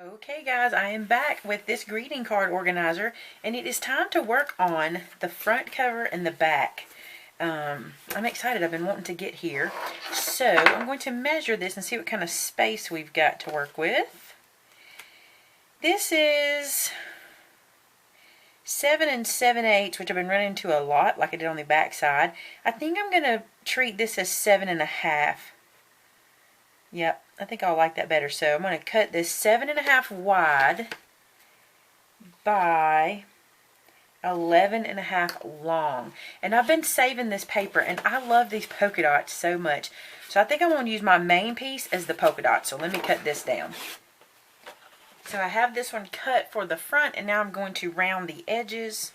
Okay guys, I am back with this greeting card organizer, and it is time to work on the front cover and the back. I'm excited. I've been wanting to get here. So I'm going to measure this and see what kind of space we've got to work with. This is 7 7/8, which I've been running into a lot like I did on the back side. I think I'm going to treat this as 7 1/2. Yep, I think I'll like that better. So I'm going to cut this 7 1/2 wide by 11 1/2 long. And I've been saving this paper, and I love these polka dots so much. So I think I'm going to use my main piece as the polka dot. So let me cut this down. So I have this one cut for the front, and now I'm going to round the edges.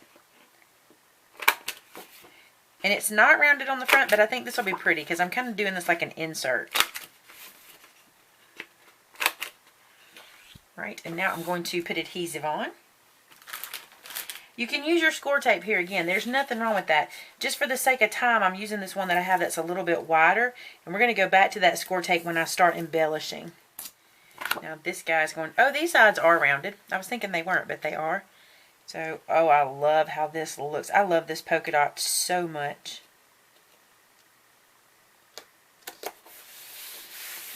And it's not rounded on the front, but I think this will be pretty because I'm kind of doing this like an insert. Right, and now I'm going to put adhesive on. You can use your score tape here again. There's nothing wrong with that. Just for the sake of time, I'm using this one that I have that's a little bit wider. And we're going to go back to that score tape when I start embellishing. Now this guy's going, oh, these sides are rounded. I was thinking they weren't, but they are. So, oh, I love how this looks. I love this polka dot so much.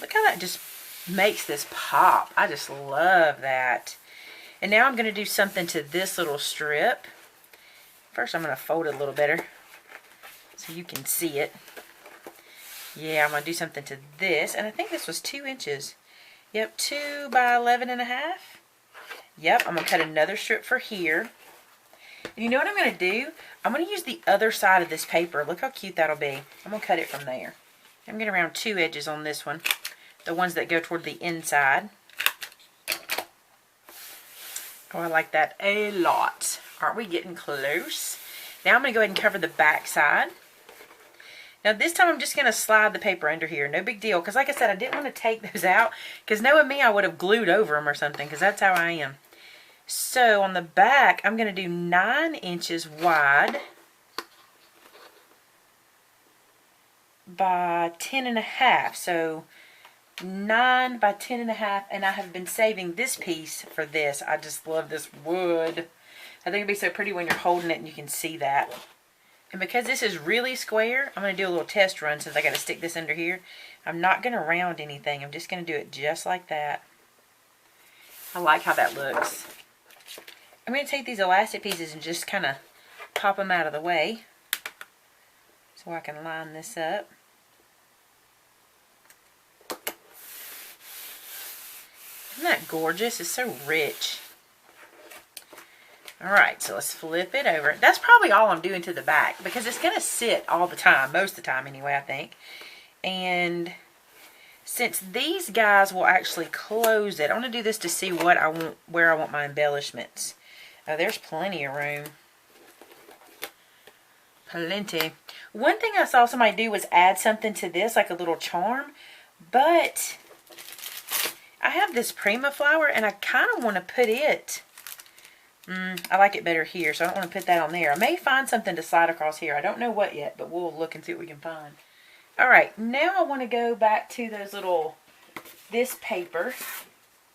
Look how that just makes this pop. I just love that. And now I'm going to do something to this little strip. First I'm going to fold it a little better so you can see it. Yeah, I'm going to do something to this, and I think this was 2 inches. Yep, 2 by 11 1/2. Yep, I'm going to cut another strip for here. And you know what I'm going to do? I'm going to use the other side of this paper. Look how cute that'll be. I'm going to cut it from there. I'm going to round 2 edges on this one. The ones that go toward the inside. Oh, I like that a lot. Aren't we getting close? Now I'm going to go ahead and cover the back side. Now this time I'm just going to slide the paper under here. No big deal. Because like I said, I didn't want to take those out. Because knowing me, I would have glued over them or something. Because that's how I am. So on the back, I'm going to do 9 inches wide by 10 1/2. So 9 by 10 1/2, and I have been saving this piece for this. I just love this wood. I think it'd be so pretty when you're holding it and you can see that. And because this is really square, I'm going to do a little test run since I got to stick this under here. I'm not going to round anything. I'm just going to do it just like that. I like how that looks. I'm going to take these elastic pieces and just kind of pop them out of the way so I can line this up. Isn't that gorgeous? It's so rich. Alright, so let's flip it over. That's probably all I'm doing to the back because it's going to sit all the time, most of the time anyway, I think. And since these guys will actually close it, I'm going to do this to see what I want, where I want my embellishments. Oh, there's plenty of room. Plenty. One thing I saw somebody do was add something to this, like a little charm, but I have this Prima flower, and I kind of want to put it. I like it better here, so I don't want to put that on there. I may find something to slide across here. I don't know what yet, but we'll look and see what we can find. Alright, now I want to go back to those little, this paper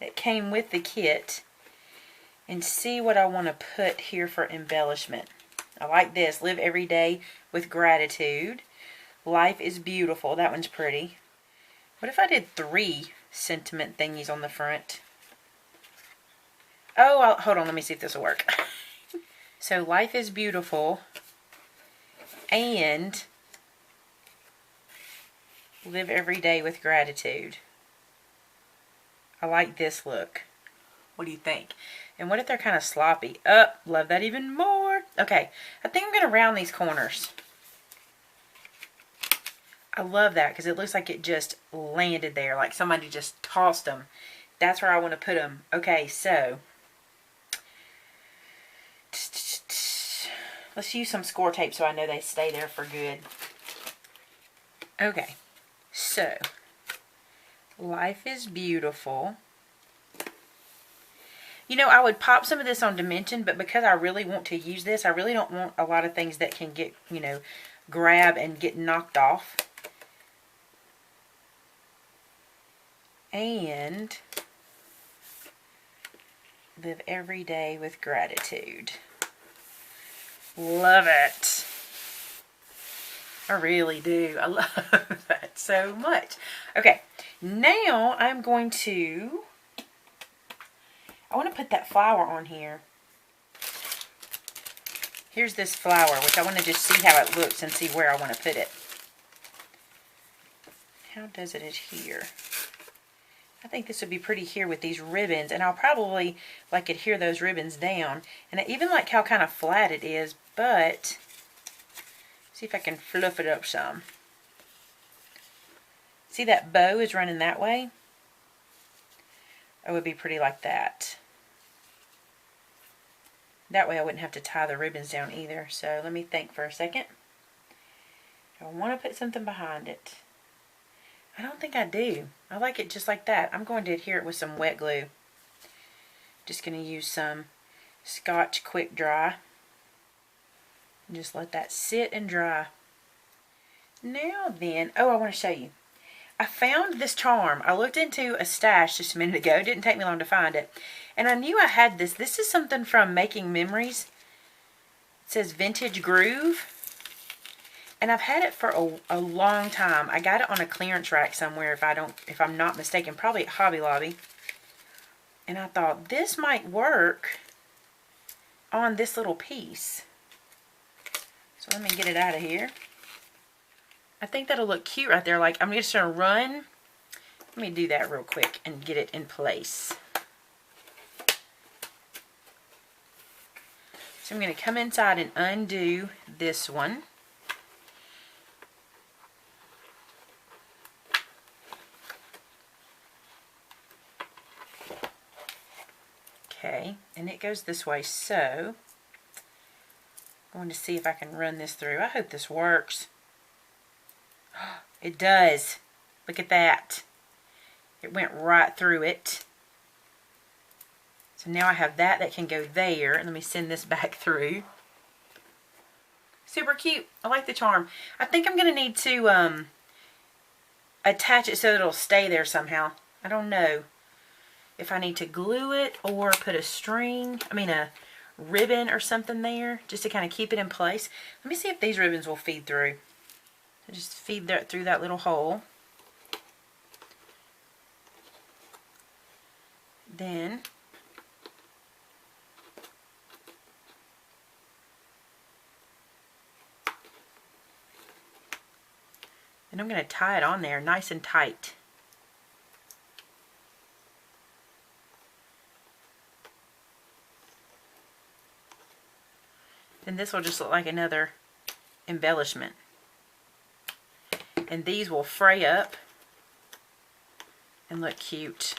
that came with the kit and see what I want to put here for embellishment. I like this. Live every day with gratitude. Life is beautiful. That one's pretty. What if I did 3 sentiment thingies on the front? Oh, hold on, let me see if this will work. So life is beautiful and live every day with gratitude. I like this look. What do you think? And what if they're kind of sloppy? Oh, love that even more. Okay, I think I'm going to round these corners. I love that because it looks like it just landed there, like somebody just tossed them. That's where I want to put them. Okay, so let's use some score tape so I know they stay there for good. Okay, so life is beautiful. You know, I would pop some of this on dimension, but because I really want to use this, I really don't want a lot of things that can get, you know, grab and get knocked off. And Live every day with gratitude. Love it. I really do. I love that so much. Okay, now I want to put that flower on here. Here's this flower, which I want to just see how it looks and see where I want to put it. How does it adhere? I think this would be pretty here with these ribbons, and I'll probably like adhere those ribbons down. And I even like how kind of flat it is, but see if I can fluff it up some. See that bow is running that way? It would be pretty like that. That way I wouldn't have to tie the ribbons down either. So let me think for a second. I want to put something behind it. I don't think I do. I like it just like that. I'm going to adhere it with some wet glue. Just going to use some Scotch Quick Dry. Just let that sit and dry. Now then, oh, I want to show you. I found this charm. I looked into a stash just a minute ago. It didn't take me long to find it. And I knew I had this. This is something from Making Memories. It says Vintage Groove. And I've had it for a long time. I got it on a clearance rack somewhere if I'm not mistaken, probably at Hobby Lobby. And I thought this might work on this little piece. So let me get it out of here. I think that'll look cute right there. Like I'm just gonna run. Let me do that real quick and get it in place. So I'm gonna come inside and undo this one. Okay, and it goes this way, so I'm going to see if I can run this through. I hope this works. It does. Look at that. It went right through it. So now I have that can go there. And let me send this back through. Super cute. I like the charm. I think I'm going to need to attach it so that it'll stay there somehow. I don't know if I need to glue it or put a ribbon or something there just to kind of keep it in place. Let me see if these ribbons will feed through. So just feed that through that little hole. Then I'm going to tie it on there nice and tight. Then this will just look like another embellishment. And these will fray up and look cute.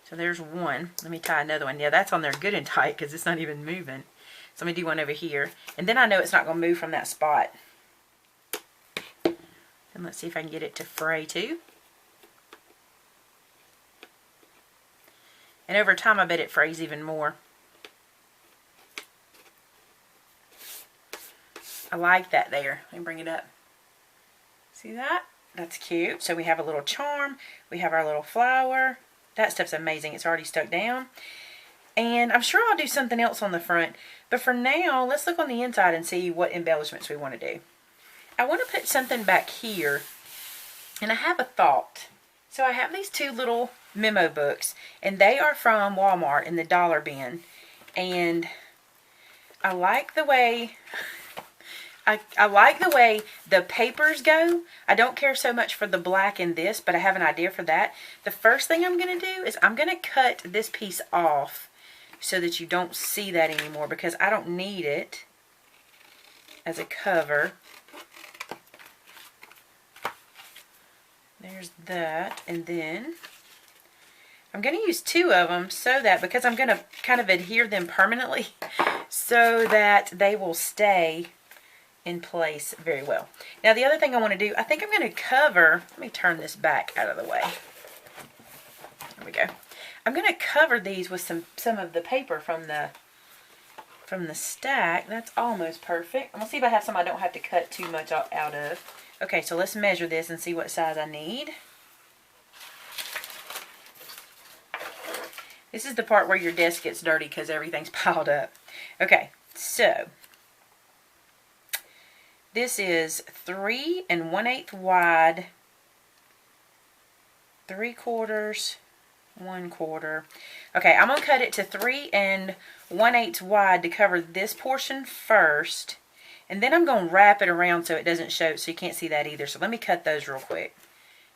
So there's one. Let me tie another one. Yeah, that's on there good and tight because it's not even moving. So let me do one over here. And then I know it's not going to move from that spot. And let's see if I can get it to fray too. And over time I bet it frays even more. I like that there. Let me bring it up. See that? That's cute. So we have a little charm. We have our little flower. That stuff's amazing. It's already stuck down. And I'm sure I'll do something else on the front. But for now, let's look on the inside and see what embellishments we want to do. I want to put something back here. And I have a thought. So I have these two little memo books. And they are from Walmart in the dollar bin. And I like the way... I like the way the papers go. I don't care so much for the black in this, but I have an idea for that. The first thing I'm going to do is I'm going to cut this piece off so that you don't see that anymore because I don't need it as a cover. There's that. And then I'm going to use two of them so that, because I'm going to kind of adhere them permanently so that they will stay in place very well. Now the other thing I want to do, I think I'm going to cover, let me turn this back out of the way. There we go. I'm going to cover these with some of the paper from the stack. That's almost perfect. I'm going to see if I have some I don't have to cut too much out of. Okay, so let's measure this and see what size I need. This is the part where your desk gets dirty because everything's piled up. Okay, so this is 3 1/8 wide, 3/4, 1/4. Okay, I'm gonna cut it to 3 1/8 wide to cover this portion first, and then I'm gonna wrap it around so it doesn't show, so you can't see that either. So let me cut those real quick.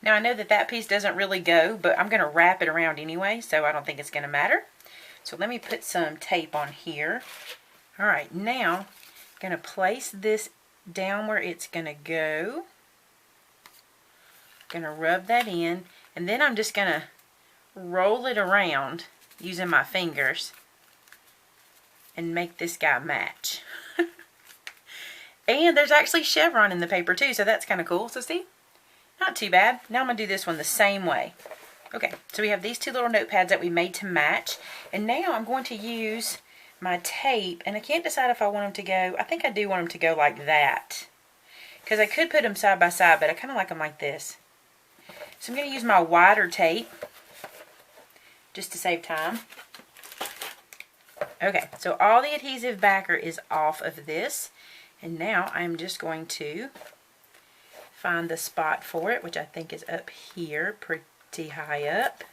Now I know that that piece doesn't really go, but I'm gonna wrap it around anyway, so I don't think it's gonna matter. So let me put some tape on here. All right, now I'm gonna place this down where it's gonna go. Gonna rub that in, and then I'm just gonna roll it around using my fingers and make this guy match. And there's actually chevron in the paper too, so that's kind of cool. So see, not too bad. Now I'm gonna do this one the same way. Okay, so we have these two little notepads that we made to match, and now I'm going to use my tape, and I can't decide if I want them to go, I think I do want them to go like that, because I could put them side by side, but I kind of like them like this. So I'm going to use my wider tape just to save time. Okay, so all the adhesive backer is off of this, and now I'm just going to find the spot for it, which I think is up here, pretty high up.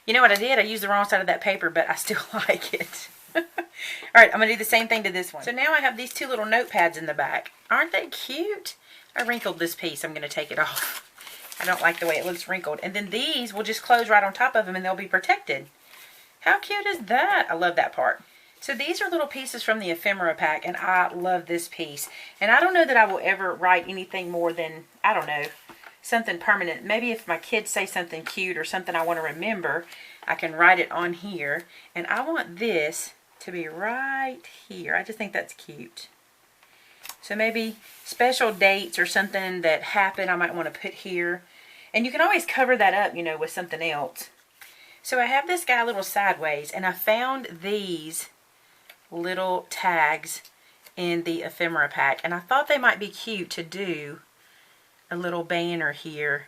You know what I did? I used the wrong side of that paper, but I still like it. Alright, I'm going to do the same thing to this one. So now I have these two little notepads in the back. Aren't they cute? I wrinkled this piece. I'm going to take it off. I don't like the way it looks wrinkled. And then these will just close right on top of them and they'll be protected. How cute is that? I love that part. So these are little pieces from the ephemera pack, and I love this piece. And I don't know that I will ever write anything more than, I don't know, something permanent. Maybe if my kids say something cute or something I want to remember, I can write it on here. And I want this to be right here. I just think that's cute. So maybe special dates or something that happened I might want to put here. And you can always cover that up, you know, with something else. So I have this guy a little sideways, and I found these little tags in the ephemera pack. And I thought they might be cute to do a little banner here,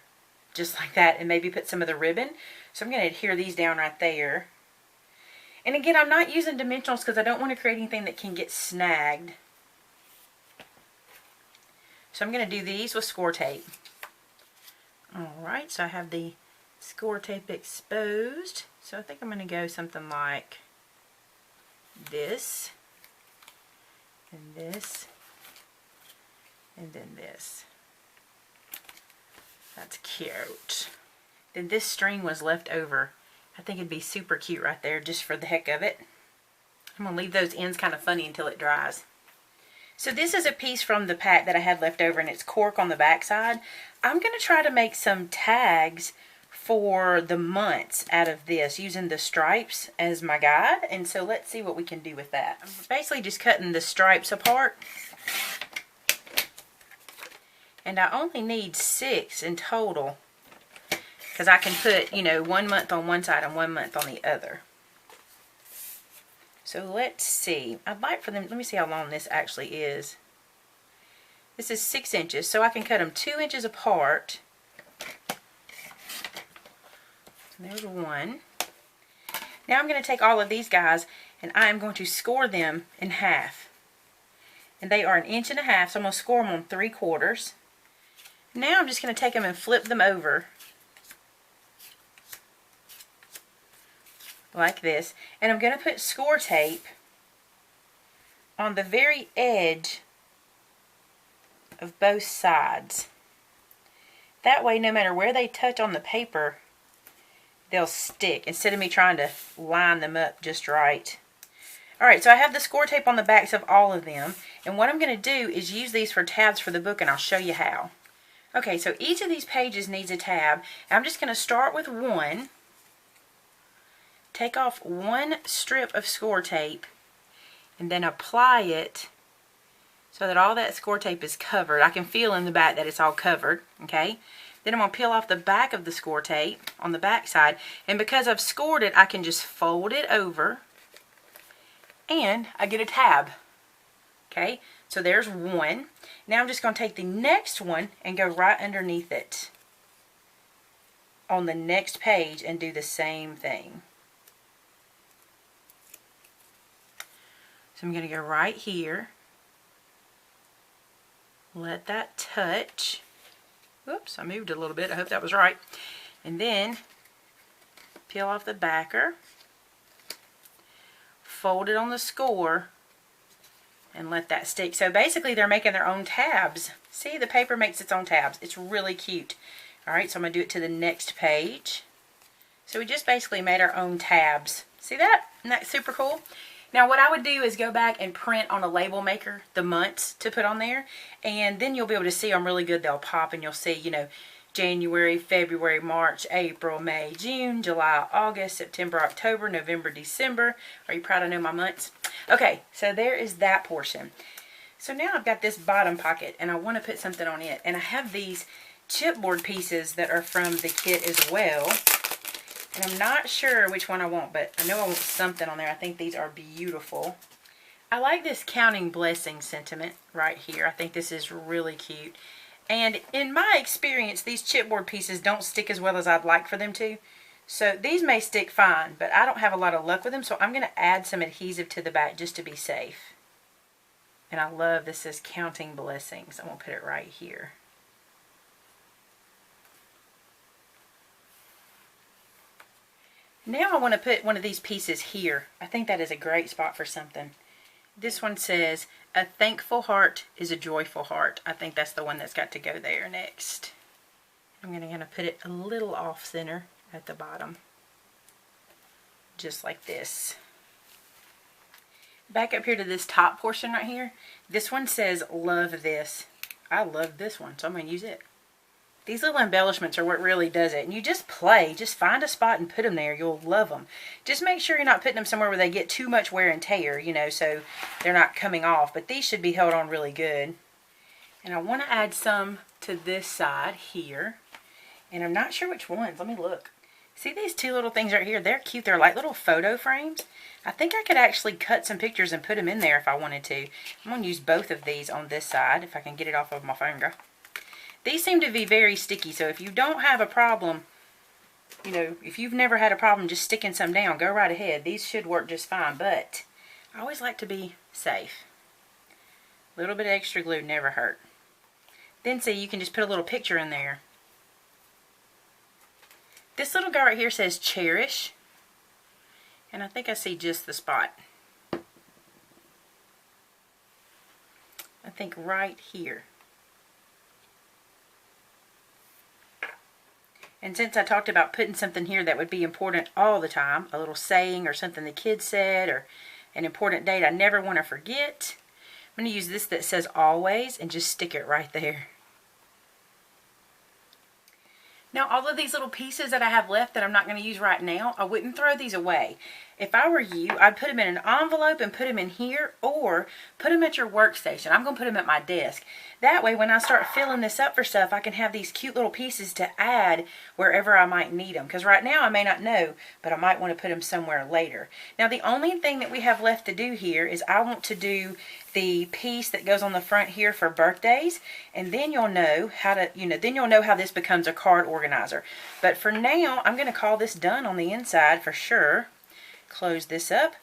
just like that, and maybe put some of the ribbon. So I'm going to adhere these down right there. And again, I'm not using dimensionals because I don't want to create anything that can get snagged. So I'm going to do these with score tape. Alright, so I have the score tape exposed. So I think I'm going to go something like this, and this, and then this. That's cute. Then this string was left over. I think it'd be super cute right there just for the heck of it. I'm going to leave those ends kind of funny until it dries. So this is a piece from the pack that I had left over, and it's cork on the back side. I'm going to try to make some tags for the months out of this using the stripes as my guide. And so let's see what we can do with that. I'm basically just cutting the stripes apart. And I only need 6 in total, because I can put, you know, 1 month on one side and 1 month on the other. So let's see. I'd like for them, let me see how long this actually is. This is 6 inches, so I can cut them 2 inches apart. There's one. Now I'm going to take all of these guys and I'm going to score them in half. And they are 1.5 inches, so I'm going to score them on 3/4. Now I'm just going to take them and flip them over like this, and I'm going to put score tape on the very edge of both sides. That way, no matter where they touch on the paper, they'll stick instead of me trying to line them up just right. Alright, so I have the score tape on the backs of all of them, and what I'm going to do is use these for tabs for the book, and I'll show you how. Okay, so each of these pages needs a tab. I'm just going to start with one, take off one strip of score tape, and then apply it so that all that score tape is covered. I can feel in the back that it's all covered, okay? Then I'm going to peel off the back of the score tape on the back side, and because I've scored it, I can just fold it over, and I get a tab. Okay, so there's one. Now I'm just going to take the next one and go right underneath it. on the next page and do the same thing. So I'm going to go right here, let that touch. Whoops, I moved a little bit. I hope that was right. And then peel off the backer, fold it on the score, and let that stick. So basically they're making their own tabs. See, the paper makes its own tabs. It's really cute. Alright, so I'm going to do it to the next page. So we just basically made our own tabs. See that? Isn't that super cool? Now what I would do is go back and print on a label maker the months to put on there, and then you'll be able to see them really good. They'll pop and you'll see, you know, January, February, March, April, May, June, July, August, September, October, November, December. Are you proud I know my months? Okay, so there is that portion. So now I've got this bottom pocket and I want to put something on it, and I have these chipboard pieces that are from the kit as well. And I'm not sure which one I want, but I know I want something on there. I think these are beautiful. I like this counting blessings sentiment right here. I think this is really cute. And in my experience, these chipboard pieces don't stick as well as I'd like for them to. So these may stick fine, but I don't have a lot of luck with them. So I'm going to add some adhesive to the back just to be safe. And I love this says counting blessings. I'm going to put it right here. Now I want to put one of these pieces here. I think that is a great spot for something. This one says, a thankful heart is a joyful heart. I think that's the one that's got to go there next. I'm going to put it a little off center at the bottom. Just like this. Back up here to this top portion right here. This one says, love this. I love this one, so I'm going to use it. These little embellishments are what really does it. And you just play. Just find a spot and put them there. You'll love them. Just make sure you're not putting them somewhere where they get too much wear and tear, you know, so they're not coming off. But these should be held on really good. And I want to add some to this side here. And I'm not sure which ones. Let me look. See these two little things right here? They're cute. They're like little photo frames. I think I could actually cut some pictures and put them in there if I wanted to. I'm going to use both of these on this side if I can get it off of my finger. These seem to be very sticky, so if you don't have a problem, you know, if you've never had a problem just sticking some down, go right ahead. These should work just fine, but I always like to be safe. A little bit of extra glue never hurt. Then see, you can just put a little picture in there. This little guy right here says cherish, and I think I see just the spot. I think right here. And since I talked about putting something here that would be important all the time, a little saying or something the kids said or an important date I never want to forget, I'm going to use this that says always and just stick it right there. Now all of these little pieces that I have left that I'm not going to use right now, I wouldn't throw these away. If I were you, I'd put them in an envelope and put them in here, or put them at your workstation. I'm going to put them at my desk. That way when I start filling this up for stuff, I can have these cute little pieces to add wherever I might need them. Because right now I may not know, but I might want to put them somewhere later. Now the only thing that we have left to do here is I want to do the piece that goes on the front here for birthdays, and then you'll know how to, then you'll know how this becomes a card organizer. But for now, I'm going to call this done on the inside for sure. Close this up,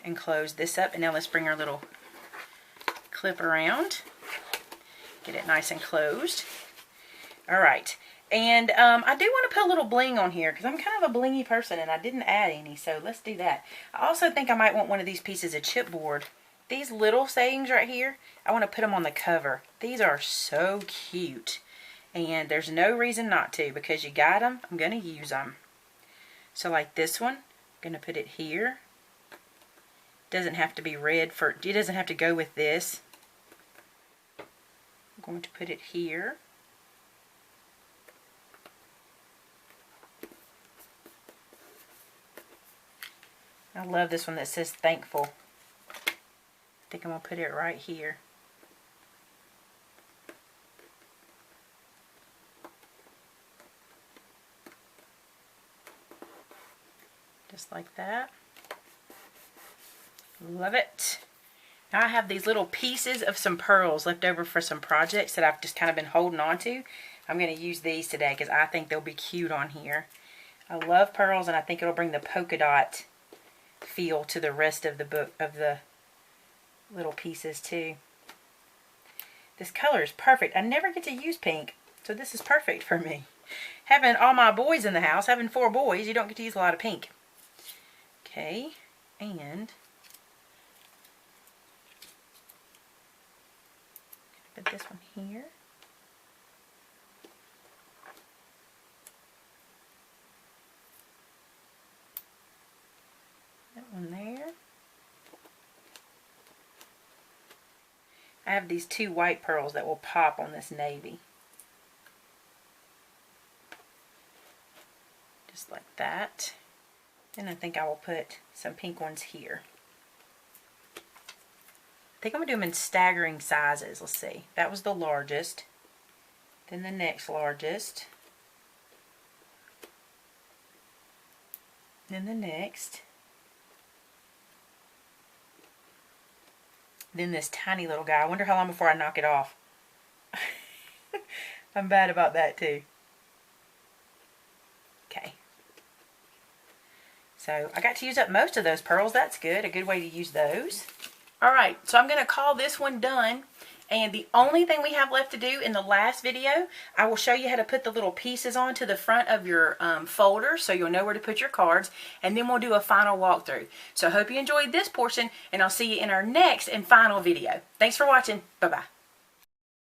and close this up. And now let's bring our little clip around. Get it nice and closed. Alright. And I do want to put a little bling on here because I'm kind of a blingy person and I didn't add any. So let's do that. I also think I might want one of these pieces of chipboard. These little sayings right here, I want to put them on the cover. These are so cute. And there's no reason not to, because you got them. I'm going to use them. So like this one, I'm going to put it here. Doesn't have to be red for, it doesn't have to go with this. I'm going to put it here. I love this one that says thankful. I think I'm going to put it right here. Just like that. Love it. Now I have these little pieces of some pearls left over for some projects that I've just kind of been holding on to. I'm going to use these today because I think they'll be cute on here. I love pearls, and I think it'll bring the polka dot feel to the rest of the book, of the little pieces too. This color is perfect. I never get to use pink, so this is perfect for me. Having all my boys in the house, having 4 boys, you don't get to use a lot of pink. Okay, and put this one here. That one there. I have these 2 white pearls that will pop on this navy. Just like that. And I think I will put some pink ones here. I think I'm going to do them in staggering sizes. Let's see. That was the largest. Then the next largest. Then the next. Then this tiny little guy. I wonder how long before I knock it off. I'm bad about that too. Okay. So I got to use up most of those pearls. That's good. A good way to use those. Alright, so I'm going to call this one done. And the only thing we have left to do in the last video, I will show you how to put the little pieces onto the front of your folder so you'll know where to put your cards. And then we'll do a final walkthrough. So I hope you enjoyed this portion, and I'll see you in our next and final video. Thanks for watching. Bye-bye.